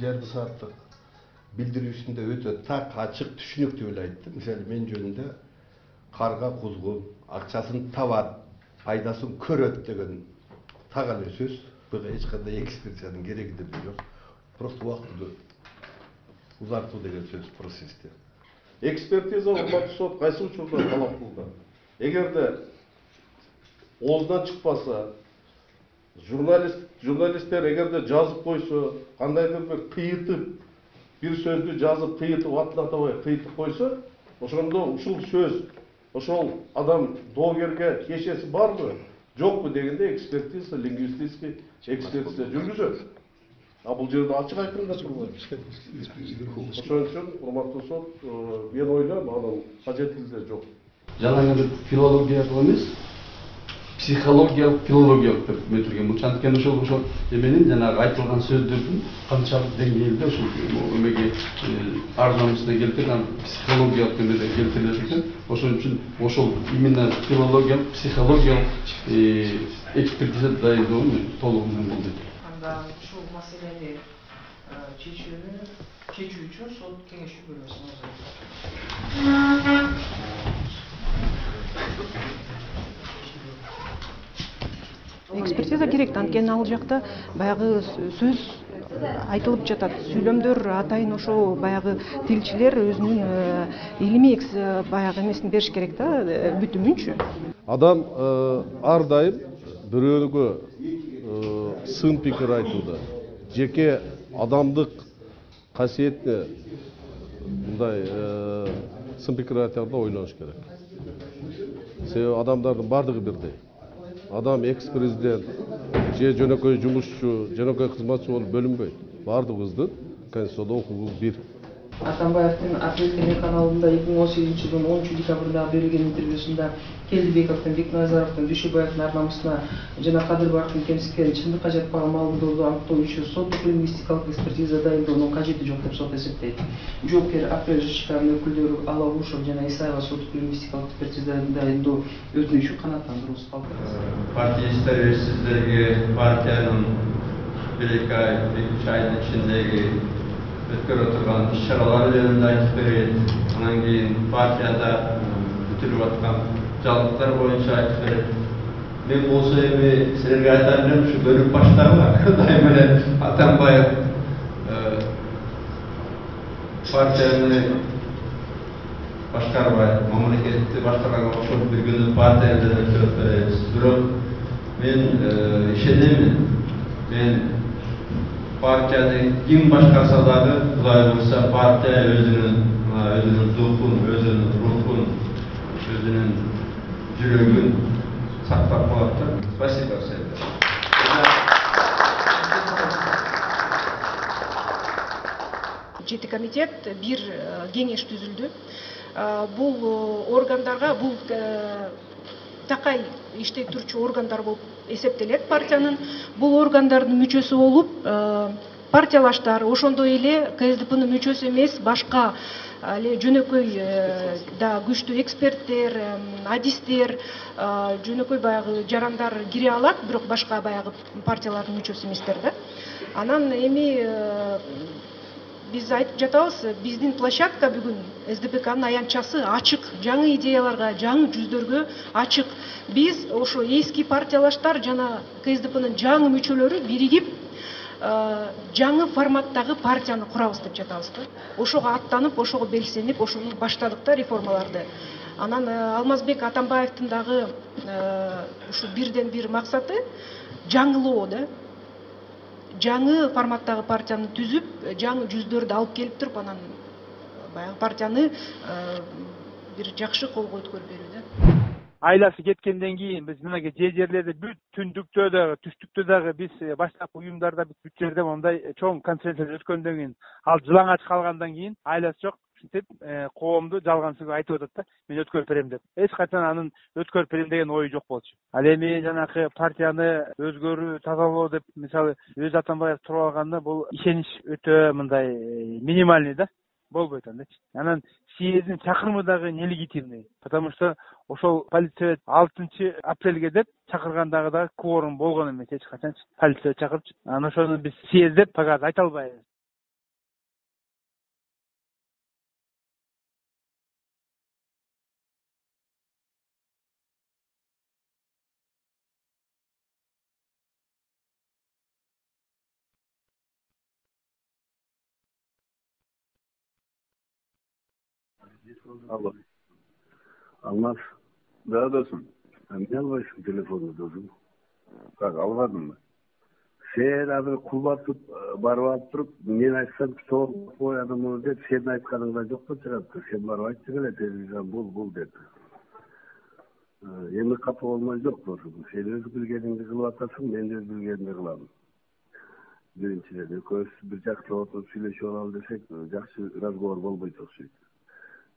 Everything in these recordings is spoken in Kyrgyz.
жарым сааттык билдирүүсүндө өтө так, ачык, түшүнүктүү эле айтты. Мисалы мен жөнүндө карга кузгун, акчасын табат, пайдасын көрөт деген так эле сөз. Буга эч кандай экспертизанын кереги да жок. Просто убакытты узартуу деген сөз процессте. Экспертиза урматтуу сот кайсы учурда талап кылды? Эгерде оозунан чыкпаса, журналисттер эгерде жазып койсо, кандайдыр бир кыйытып, bir сөздү жазып кыйытып атын атабай кыйытып койсо, ошондо ушул сөз, ошол адам доогерге кешеси барбы, жокпу дегенде экспертиза, лингвистический экспертиза жүргүзөт. А бул жерде ачык айтканда турбайбы? Ошон үчүн урматтуу сот, мен ойлойм, анын кажеттиги да жок. Жаңағы филология эмес, психологиялык, филологиялык деп метилген. Бул чанткен ошол эменин жанагы айтылган сөздөрдүн канчалык деңгээлде ошол эмеге арзанысына келтирген психологиялык эмеде келтирилет экен. Ошон үчүн ошол именно филологиялык, психологиялык экспертиза дайындоо толугу мүмкүн деп. Анда ушул маселени чечүү үчүн сот кеңешүү бөлмөсүнө экспертиза керек, анткени ал жакта баягы сөз айтылып жатат, сүйлөмдөр атайын ошо баягы тилчилер өзүнүн илимий баягы эмесин бериш керек да, бүтүмүнчү. Адам ар дайым бирөөгө сын пикир айтууда, жеке адамдык касиетине мындай сын пикир айтарда ойлоnuş керек. Себеби адамдардын бардыгы бирдей. Адам экс-президент, же жөнөкөй жумушчу, жөнөкөй кызматчы болуп бөлүнбөйт. Бардыгыбыздын Конституцияда укугубуз бир. Атамбаевдин Апрель каналында 2018 жылдын 10 декабрда берилген интервьюсунда Келдибековдун, Бекназаровдун, Дүйшөбаевдин ар намысына жана Кадырбаевдин кемситкен чындыкка жатпаган маалымдоодо аныктоо үчүн соттук лингвистикалык экспертиза дайындоонун кажети жок деп сот эсептейт. Жоопкер Апрель ЖЧКнын өкүлдөрү Алабушев жана Исаева соттук лингвистикалык экспертиза дайындоо өтүнүшүн канааттандыруусуз калтырды. Partiya ister sizlerge partiyanın bir-iki ay, bir-üç ayın içindeki ötkör oturgan iş-şaralar üzerinde aytıp berет. Ondan keyin partiyada бүтүлүп аткан жалгыздar боюнча айтып берет. Мен болсо эми силерге айтам элем, ушу бөлүп баштагыла. Дайым эле Атамбаев партияны башкарбай, мамлекетти башкарганга окшоп бир күнү партияны өткөрүп беребиз. Бирок мен ишенемин. Мен partiyani kim başkarsa dagы, Kudai Buyursa partiya özünün dухун, özünün ruhun, özünün жүрөгүн сактап калат. Спасибо всем. Жети комитет бир кеңеш түзүлдү. Бул органдарга, бул такай иштей турчу органдар болуп эсептелет партиянын. Бул органдардын мүчөсү болуп партиялаштар, ошондой эле КСДПнын мүчөсү эмес, башка жөнөкөй да күчтүү эксперттер, адистер, жөнөкөй баягы жарандар кире алат, бирок башка баягы партиялардын мүчөсү эместер да. Анан эми биз айтып жатабыз, биздин площадка бүгүн СДПКнын аянтчасы ачык, жаңы идеяларга, жаңы жүздөргө ачык. Биз ошо эски партиялаштар жана КСДПнын жаңы мүчөлөрү биригип жаңы форматтагы партияны курабыз деп жатабыз да. Ошого аттанып, ошого белсенип, ошону баштадык да реформаларды. Анан Алмазбек Атамбаевдин дагы ушу бирден бир максаты жаңылоо да. Жаңы форматтагы партияны түзүп, жаңы жүздөрдү алып келип туруп, анан баягы партияны бир жакшы колго өткөрүп берүү да. Айласы кеткенден кийин биз мына жерлерде бүт түндүктө дагы, түштүктө дагы биз баштапкы уюмдарда бүт жерде мондай чоң конференция өткөндөн кийин, ал жылаңач калгандан кийин айласы жок, ушинтип коомду жалгансыз айтып атат да, мен өткөрүп берем деп. Эч качан анын өткөрүп берем деген ою жок болчу. Ал эми жанакы партияны өзгөрүү, тазалоо деп мисалы өз Атамбаев туруп алганда бул ишенич өтө мындай минимальный да. Болбойт андачы. Анан съездин чакырымы дагы нелегитимный, потому что ошол полиция 6 апрелге деп чакыргандагы дагы кворум болгон эмес эч качанчы. Полиция чакырчу. Анан ошону биз съезд деп пока айта албайбыз. Alo. Almaz. Daha dostum. Ne almışsın telefonu dostum? Bak almadın mı? Sen hazır kulbatıp, barıp durup, men aytsam soğuk koyadım onu dep, senin aytkanыңda жоқ па çıkarttı. Sen barıp aytçı gele televizyon bul dedi. Endi kapı olmay жоқ dostum. Sen öz bilgeningdi kılıp atasың, men de öz bilgenimdi kılamın. Birinçiden, ekөөбүз bir жақсы отырып сүйлөшүп алалы десек, жақсы разговор болбойт окшойт.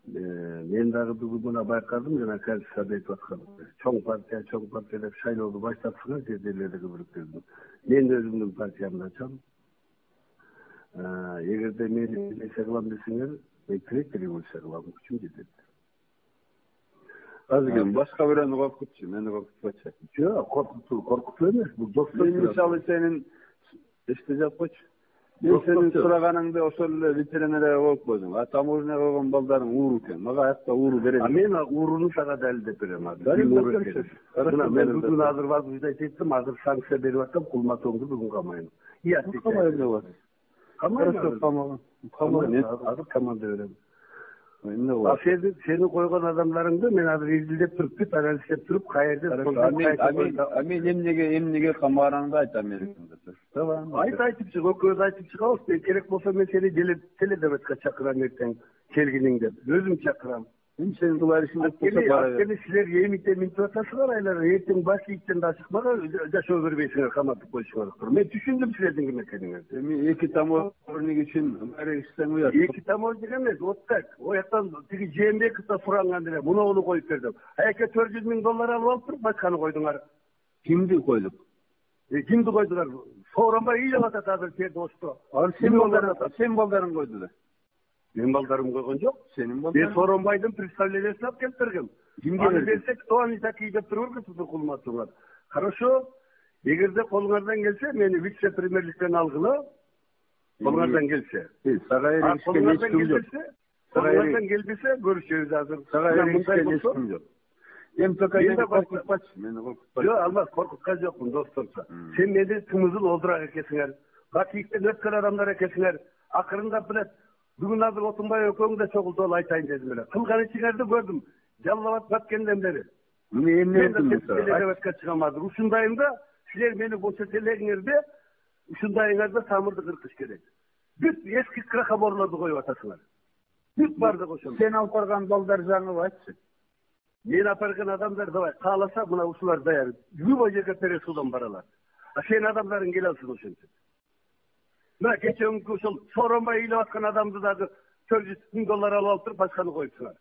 Мен дагы бүгүн мына байкадым, жана қазір сиз айтып аткан. Чоң партия деп шайлоonu баштапсыңар, жер жерлердеги бириктердин. Мен өзүмдүн партиямды ачам. Эгерде мени нерсе кылам десеңер, мен тирек революция кылам, күчүм жетет. Азыр башка бирөөнү коркутчу, мени коркутпачы. Жок, коркутуу эмес, бул достук. Мен мисалы сенин эстеп койчу. Мен сенин сураганыңды ошол эле ветеринария болуп койдум. А таможня койгон балдарың ууру экен. Мага аякта ууру берет. Мен ууруну сага далилдеп берем. Мен бүгүн азыр возбуждать эттим, азыр санкция берип атам, кулматоңду бүгүн камайын. Камайын деп атат. Камайын. Азыр команда берем. Сени койгон адамдарыңды мен азыр изилдеп туруп, бүт анализдеп туруп, каерде мен эмнеге камаганыңды айтам мерекемде. Айтып чык, экөөбүз айтып чыгабыз. Керек болсо мен сени теледебатка чакырам эртең келгиниңде. Өзүм чакырам. Мен сени кылар ишинде болсо бара. Анткени силер минтип атасыңар, айлар эртең баш ийиттен да чыкмага жашоо бербейсиңер, каматып коюшуңар. Мен түшүндүм силердин ким экениңерди. Эми эки таможник үчүн баары иштең уят. Эки таможник эмес, вот так. Ояктан тиги Жээнбековду суранган деле, муну коюп бердим. Эке $400,000 алып алыптыр, башканы койдуңар. Кимди койдук? Кимди койдуңар? Сооронбай ыйлап атат азыр жерде ошто. Сен балдарың койду да. Мен балдарым койгон жок. Сенин балдарың. Мен Сооронбайдын представлениесин алып келип бергем. Кимге берсек, кто они такие деп турган кулматыңар. Хорошо. Эгерде колуңардан келсе, мени вице-премьерликтен алгыла. Колуңардан келсе. Сага эришкен эч ким жок. Колуңардан келбесе, көрүшөбүз азыр. Сага эришкен эч ким жок. МТК коркутпачы, мени коркутпачы. Жок, Алмаз, коркуткан жокмун, досторча. Сен мени тымызыл олдурак экенсиңер. Батийиктен өткөн адамдар экенсиңер. Акырындап билет. Бүгүн азыр Отунбай экөөң да чогултуп айтайын дедим эле. Кылган ишиңерди көрдүм. Жаллап аткенден бери. Мен теледебатка чыгам азыр. Ушундайында силер мени көрсөтөлөрүңөрдө, ушундайыңарда самырды кыркыш керек. Бүт эски крахоборлорду коюп атасыңар. Бүт барды ошол. Сен алып барган балдар жаңы айтчы. Мен апарган адамдар давай кааласа мына ушулар даяр. Любой жерге пересудон баралар. А сен адамдарың келе алсын ошентип. Мына кечеүнкү ошол Сооронбай ыйлап аткан адамды дагы $400,000 алып алыптыр, башканы коюпсуңар.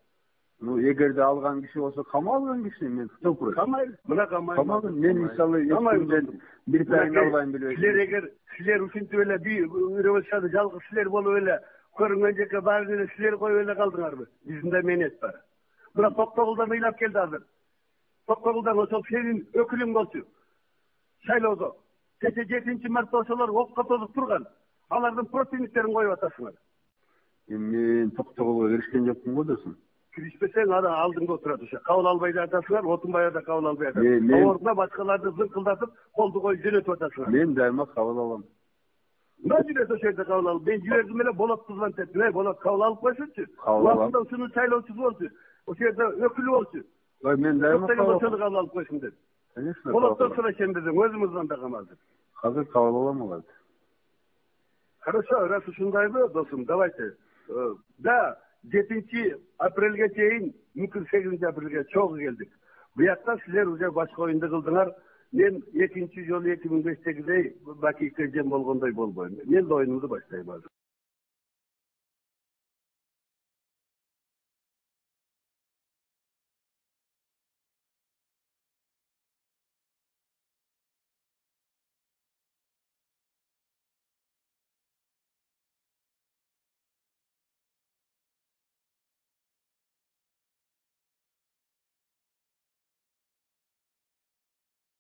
Ну, эгерде алган киши болсо камалган киши мен туруп көрөм. Камайбыз. Мына камайбыз. Мен мисалы эчкимден бир тайын албайм билбейм. Силер эгер силер ушинтип эле бир революцияны жалгыз силер болуп эле көрүнгөн жерге барып эле силер коюп эле калдыңарбы? Биздин да менет бар. Мына Токтогулдан ыйлап келди азыр. Токтогулдан ошол сенин өкүлүң болчу. Шайлоодо. Кече 7-марта ошолор окко тосуп турган. Алардын противниктерин коюп атасыңар. Мен Токтогулга киришкен жокмун го десин. Киришпесең ана алдыңда отурат ошо. Кабыл албай да атасыңар, Отунбай да кабыл албай атасыңар. Ордуна башкаларды зыңкылдатып, колду коюп жөнөтүп атасыңар. Мен дайыма кабыл алам. Мына жүрөт ошол жерде кабыл алып. Мен жибердим эле Болот кызман дептим. Болот кабыл алып койсучу. Убактында ушуну шайлоочусу болчу. Ошол жерде өкүлү болчу. Мен дайыма кабыл алып койсун деп. Болоттон сура ишендирдим, өзүмүздөн да камазды. Азыр кабыл алам алат. Хорошо, раз ушундайбы, досум, давайте. Да, 7 апрелге чейин, мүмкүн 8 апрелге чогуу келдик. Буякта силер уже башка оюнду кылдыңар. Мен экинчи жолу 2005-тегидей Бакийке жем болгондой болбойм. Мен да оюнумду баштайм азыр.